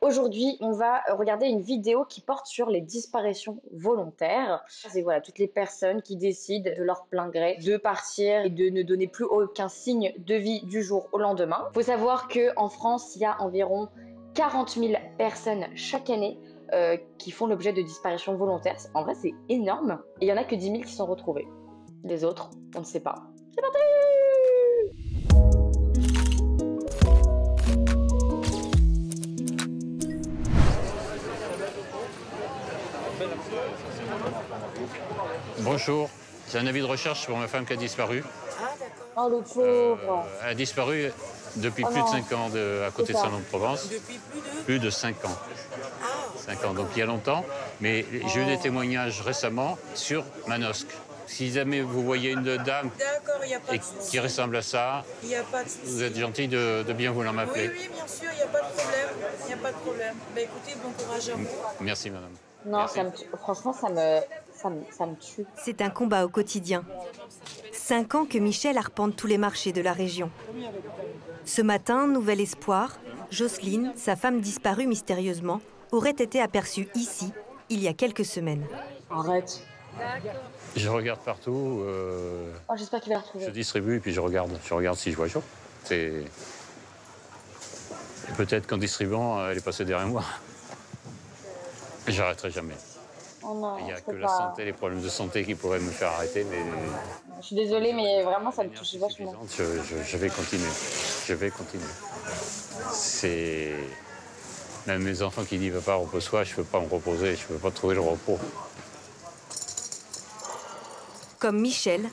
Aujourd'hui, on va regarder une vidéo qui porte sur les disparitions volontaires. C'est voilà, toutes les personnes qui décident de leur plein gré de partir et de ne donner plus aucun signe de vie du jour au lendemain. Il faut savoir qu'en France, il y a environ 40 000 personnes chaque année qui font l'objet de disparitions volontaires. En vrai, c'est énorme. Et il n'y en a que 10 000 qui sont retrouvés. Les autres, on ne sait pas. C'est parti! Bonjour, j'ai un avis de recherche pour ma femme qui a disparu. Oh le pauvre! Elle a disparu depuis Oh plus de non. 5 ans à côté de C'est ça. Salon-de-Provence. Depuis Plus de 5 ans. 5 ans, donc il y a longtemps. Mais j'ai eu des témoignages récemment sur Manosque. Si jamais vous voyez une dame D'accord, il n'y a pas de souci. qui ressemble à ça, Il n'y a pas de souci. vous êtes gentil de bien vouloir m'appeler. Oui, oui, bien sûr, il n'y a pas de problème. Il n'y a pas de problème. Bah écoutez, bon courage à vous. Merci, madame. Non, Merci. franchement, ça me tue. C'est un combat au quotidien. 5 ans que Michel arpente tous les marchés de la région. Ce matin, nouvel espoir, Jocelyne, sa femme disparue mystérieusement, aurait été aperçue ici, il y a quelques semaines. Arrête. Je regarde partout, Oh, j'espère qu'il va la retrouver. je distribue et puis je regarde si je vois chaud. Et peut-être qu'en distribuant, elle est passée derrière moi. J'arrêterai jamais. Oh non, Il n'y a je que peux la pas. santé, les problèmes de santé qui pourraient me faire arrêter, mais Je suis désolée, mais vraiment, ça me de touche manière vachement. suffisante, je vais continuer. Je vais continuer. C'est... Même mes enfants qui disent « Papa, repose-toi », je ne peux pas me reposer, je ne peux pas trouver le repos. Comme Michel,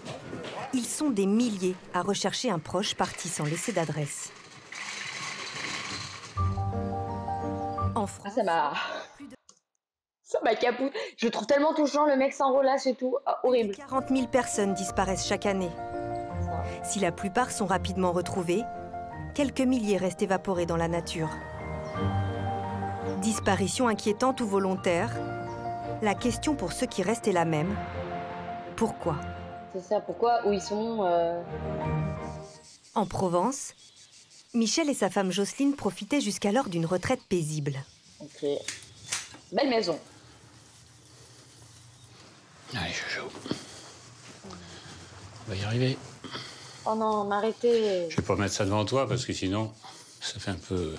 ils sont des milliers à rechercher un proche parti sans laisser d'adresse. En Ah, France, ça m'a capoute. Je trouve tellement touchant, le mec sans relâche et tout. Ah, horrible. 40 000 personnes disparaissent chaque année. Si la plupart sont rapidement retrouvées, quelques milliers restent évaporés dans la nature. Disparition inquiétante ou volontaire, la question pour ceux qui restent est la même. Pourquoi ? C'est ça, pourquoi, où ils sont En Provence, Michel et sa femme Jocelyne profitaient jusqu'alors d'une retraite paisible. Ok. Belle maison. Allez, je joue. On va y arriver. Oh non, m'arrêtez. Je vais pas mettre ça devant toi parce que sinon, ça fait un peu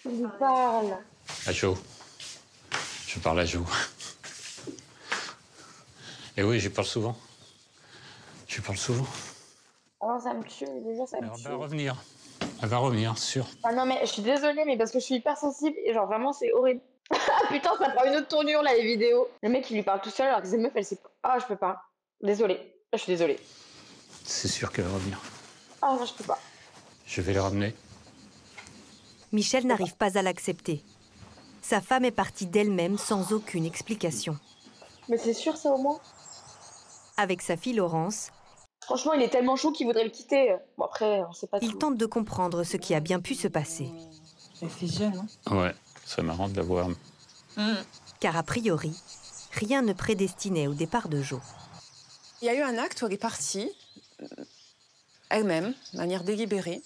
Il lui parle. à chaud. Je parle à joue. Et oui, je parle souvent. Je parle souvent. Oh non, ça me tue, déjà, ça me Alors, tue. elle va revenir. Elle va revenir, sûr. Ah non, mais je suis désolée, mais parce que je suis hyper sensible et genre vraiment, c'est horrible. Ah putain, ça prend une autre tournure là, les vidéos. Le mec, il lui parle tout seul alors que cette meuf, elle sait pas. Ah, je peux pas. Désolée. Je suis désolée. C'est sûr qu'elle va revenir. Ah non, je peux pas. Je vais la ramener. Michel n'arrive pas à l'accepter. Sa femme est partie d'elle-même sans aucune explication. Mais c'est sûr, ça au moins. Avec sa fille Laurence, Franchement, il est tellement chaud qu'il voudrait le quitter. Bon, après, on sait pas il tout. tente de comprendre ce qui a bien pu se passer. Elle fait jeune, hein. Ouais, c'est marrant de la voir. Car a priori, rien ne prédestinait au départ de Jo. Il y a eu un acte où elle est partie, elle-même, de manière délibérée.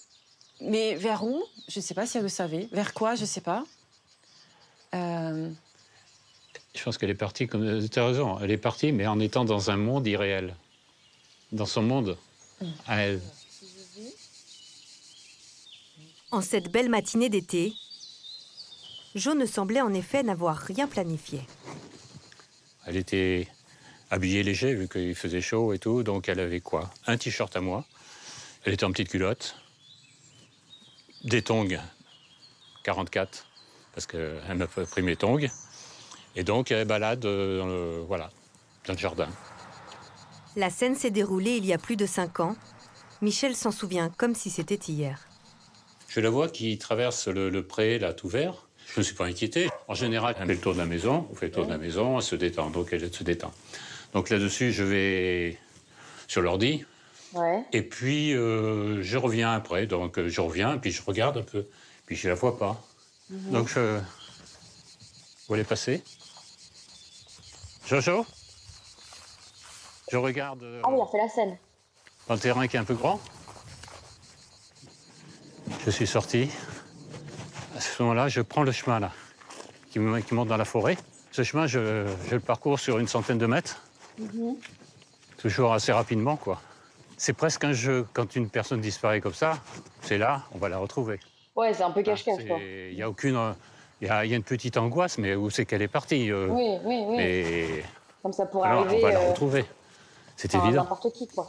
Mais vers où? Je ne sais pas si elle le savait. Vers quoi? Je ne sais pas. Je pense qu'elle est partie, comme tu as raison, elle est partie, mais en étant dans un monde irréel. Dans son monde, à elle. En cette belle matinée d'été, Jo ne semblait en effet n'avoir rien planifié. Elle était habillée léger, vu qu'il faisait chaud et tout, donc elle avait quoi? Un t-shirt à moi, elle était en petite culotte, des tongs 44, parce qu'elle m'a pris mes tongs, et donc elle balade voilà, dans le jardin. La scène s'est déroulée il y a plus de 5 ans. Michel s'en souvient comme si c'était hier. Je la vois qui traverse le pré, là, tout vert. Je ne me suis pas inquiété. En général, elle fait le tour de la maison, on fait le tour de la maison, elle se détend, donc elle se détend. Donc là-dessus, je vais sur l'ordi, Ouais. et puis je reviens après. Donc je reviens, puis je regarde un peu, puis je la vois pas. Donc je... Où elle est passée? Jojo? Je regarde Ah oui, il a fait la scène. dans le terrain qui est un peu grand. Je suis sorti. À ce moment-là, je prends le chemin, là. qui monte dans la forêt. Ce chemin, je le parcours sur une centaine de mètres. Toujours assez rapidement, quoi. C'est presque un jeu. Quand une personne disparaît comme ça, c'est là, on va la retrouver. Ouais, c'est un peu cache-cache, quoi. Il y a aucune... Il y a une petite angoisse, mais où c'est qu'elle est partie Oui. Mais Comme ça pourrait alors, arriver... on va la retrouver. C'est évident. N'importe qui, quoi.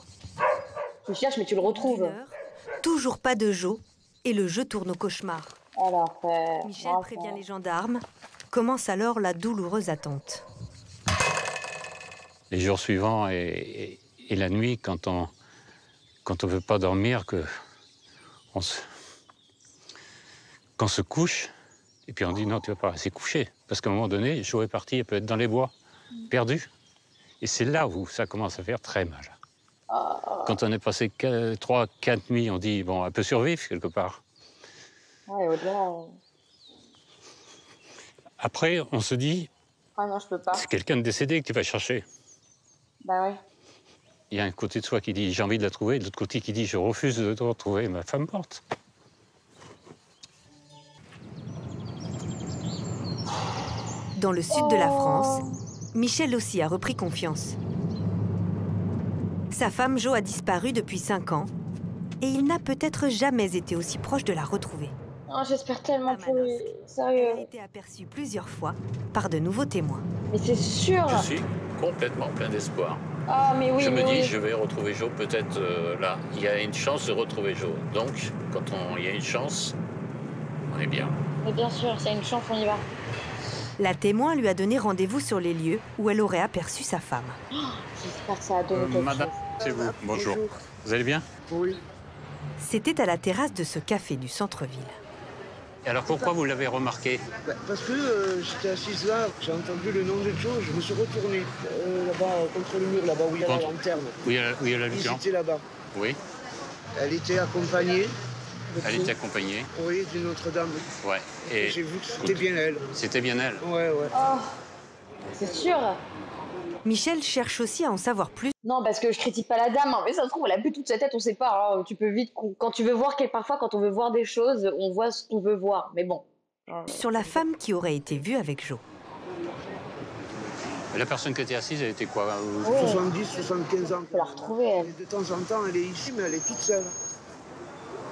Tu cherches, mais tu le retrouves. Toujours pas de Jo, et le jeu tourne au cauchemar. Alors, Michel prévient les gendarmes. Commence alors la douloureuse attente. Les jours suivants et la nuit, quand on veut pas dormir, qu'on se couche, et puis on dit non, tu vas pas rester couché. Parce qu'à un moment donné, Jo est parti, elle peut être dans les bois, perdue. Et c'est là où ça commence à faire très mal. Quand on est passé 3-4 nuits, on dit, bon, elle peut survivre quelque part. Ouais, au-delà... Après, on se dit, Ah non, je peux pas. c'est quelqu'un de décédé que tu vas chercher. Bah ouais. Il y a un côté de soi qui dit, j'ai envie de la trouver, de l'autre côté qui dit, je refuse de retrouver ma femme morte. Dans le sud de la France, Michel aussi a repris confiance. Sa femme Jo a disparu depuis 5 ans et il n'a peut-être jamais été aussi proche de la retrouver. Oh, j'espère tellement pour lui. Elle a Sérieux. été aperçue plusieurs fois par de nouveaux témoins. Mais c'est sûr. Je suis complètement plein d'espoir. Ah, mais oui, Je me mais dis, oui. je vais retrouver Jo, peut-être là. Il y a une chance de retrouver Jo. Donc, quand il y a une chance, on est bien. Mais bien sûr, s'il y a une chance, on y va. La témoin lui a donné rendez-vous sur les lieux où elle aurait aperçu sa femme. J'espère que ça a donné quelque Madame, chose. c'est vous. Bonjour. Vous allez bien? Oui. C'était à la terrasse de ce café du centre-ville. Et alors, pourquoi vous l'avez remarqué? Parce que j'étais assise là, j'ai entendu le nom de Joe, je me suis retourné là-bas, contre le mur, là-bas où il y a la lanterne. Où il y a la Ils lumière? étaient là-bas. Oui. Elle était accompagnée. Elle était accompagnée. Oui, d'une autre dame. Ouais. Et j'ai vu que c'était bien elle. C'était bien elle. Ouais. Oh, c'est sûr. Michel cherche aussi à en savoir plus. Non, parce que je critique pas la dame, hein, mais ça se trouve, elle a plus toute sa tête, on sait pas. Hein. Tu peux vite, quand tu veux voir, parfois, quand on veut voir des choses, on voit ce qu'on veut voir. Mais bon. Sur la femme qui aurait été vue avec Jo. La personne qui était assise, elle était quoi? 70, 75 ans. On peut la retrouver, elle. Et de temps en temps, elle est ici, mais elle est toute seule.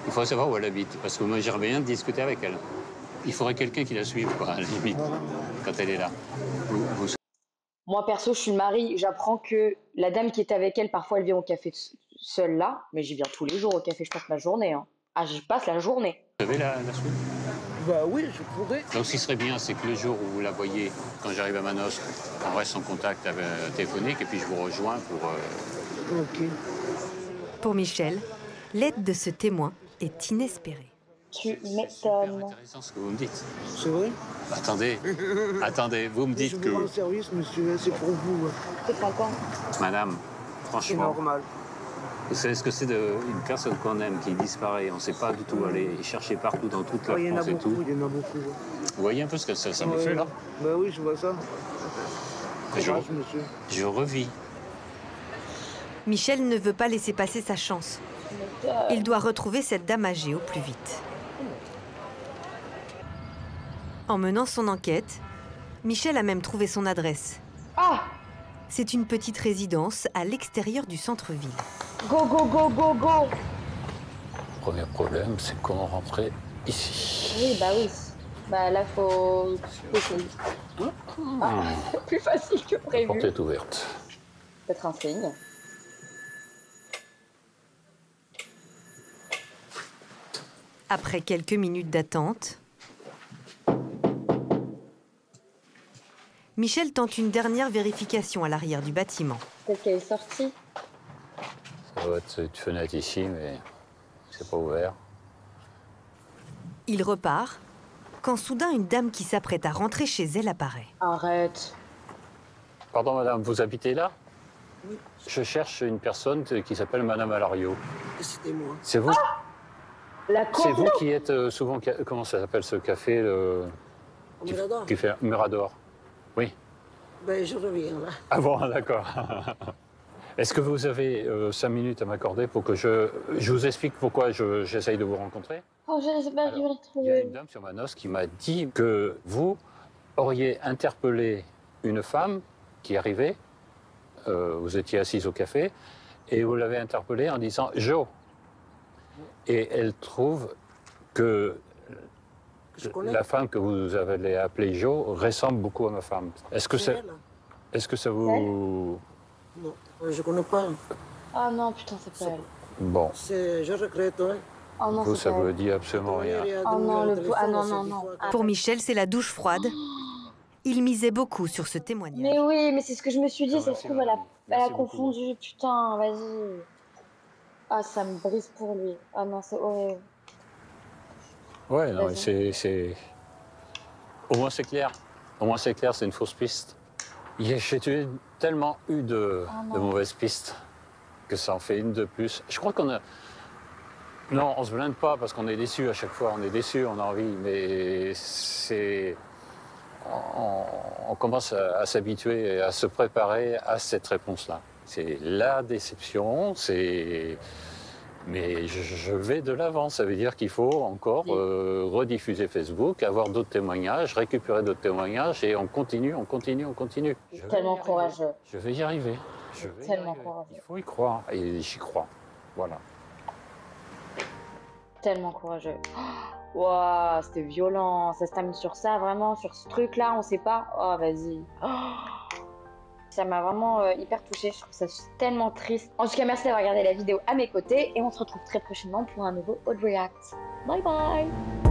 Il faut savoir où elle habite, parce que moi, j'aimerais bien discuter avec elle. Il faudrait quelqu'un qui la suive, quoi, à la limite, quand elle est là. Moi, perso, je suis le mari. J'apprends que la dame qui est avec elle, parfois, elle vient au café seule là. Mais j'y viens tous les jours au café, je passe la journée. Hein. Ah, j'y passe la journée. Vous savez la suite? Bah oui, je pourrais. Donc, ce qui serait bien, c'est que le jour où vous la voyez, quand j'arrive à Manosque, on reste en contact téléphonique et puis je vous rejoins pour... Ok. Pour Michel, l'aide de ce témoin est inespérée. Tu C'est m'étonnes. intéressant ce que vous me dites. C'est vrai? Attendez, vous me Je dites vous rends que... service, monsieur, c'est pour vous. C'est 5 ans. Madame, C'est franchement, normal. vous savez ce que c'est une personne qu'on aime qui disparaît, on ne sait pas du tout aller chercher partout dans toute la Il y en a France et tout. beaucoup, il y en a beaucoup. Vous voyez un peu ce que ça me Ouais. fait là? Bah oui, je vois ça. Courage, monsieur. Je revis. Michel ne veut pas laisser passer sa chance. Il doit retrouver cette dame âgée au plus vite. En menant son enquête, Michel a même trouvé son adresse. Ah, C'est une petite résidence à l'extérieur du centre-ville. go, go, go, go, go. Premier problème, c'est comment rentrer ici. Oui, bah oui. Bah là, faut... Ah, plus facile que La prévu. porte est ouverte. Peut-être un signe. Après quelques minutes d'attente, Michel tente une dernière vérification à l'arrière du bâtiment. Peut-être qu'elle est sortie. Ça doit être une fenêtre ici, mais c'est pas ouvert. Il repart, quand soudain une dame qui s'apprête à rentrer chez elle apparaît. Arrête. Pardon, madame, vous habitez là? Oui. Je cherche une personne qui s'appelle Madame Alario. C'était moi. C'est vous? La C'est vous con. qui êtes souvent... Comment ça s'appelle ce café Mirador. qui fait Mirador? Oui. Ben, je reviens là. Ah bon, d'accord. Est-ce que vous avez 5 minutes à m'accorder pour que je vous explique pourquoi j'essaye de vous rencontrer? Oh, je sais pas, je vais Il y a retrouver. une dame sur Manosque qui m'a dit que vous auriez interpellé une femme qui arrivait, vous étiez assise au café, et vous l'avez interpellée en disant « Jo ». Et elle trouve que la femme que vous avez appelée Jo ressemble beaucoup à ma femme. Est-ce que ça vous... Non, je connais pas. Ah non, putain, c'est pas elle. Bon, Je regrette, ouais. Oh non, vous, c'est ça pas vous elle. dit absolument rien. Oh non, ah non, non, non. Pour Michel, c'est la douche froide. Il misait beaucoup sur ce témoignage. Mais oui, mais c'est ce que je me suis dit, ça se Merci, trouve, elle a Merci beaucoup. confondu, putain, vas-y. Ah, ça me brise pour lui. Ah non, c'est horrible. Ouais, non, mais Vas-y. c'est... Au moins c'est clair. Au moins c'est clair, c'est une fausse piste. J'ai tellement eu de mauvaises pistes que ça en fait une de plus. Je crois qu'on a... Non, on se blinde pas parce qu'on est déçu à chaque fois. On est déçu, on a envie, mais c'est... On commence à s'habituer et à se préparer à cette réponse-là. C'est la déception, c'est... Mais je vais de l'avant, ça veut dire qu'il faut encore rediffuser Facebook, avoir d'autres témoignages, récupérer d'autres témoignages et on continue, on continue, on continue. Tellement courageux. Je vais y arriver. Tellement courageux. Il faut y croire et j'y crois. Voilà. Tellement courageux. Waouh, c'était violent. Ça se termine sur ça, vraiment, sur ce truc-là, on sait pas. Oh, vas-y. Ça m'a vraiment hyper touchée. Je trouve ça tellement triste. En tout cas, merci d'avoir regardé la vidéo à mes côtés et on se retrouve très prochainement pour un nouveau Aude React. Bye bye.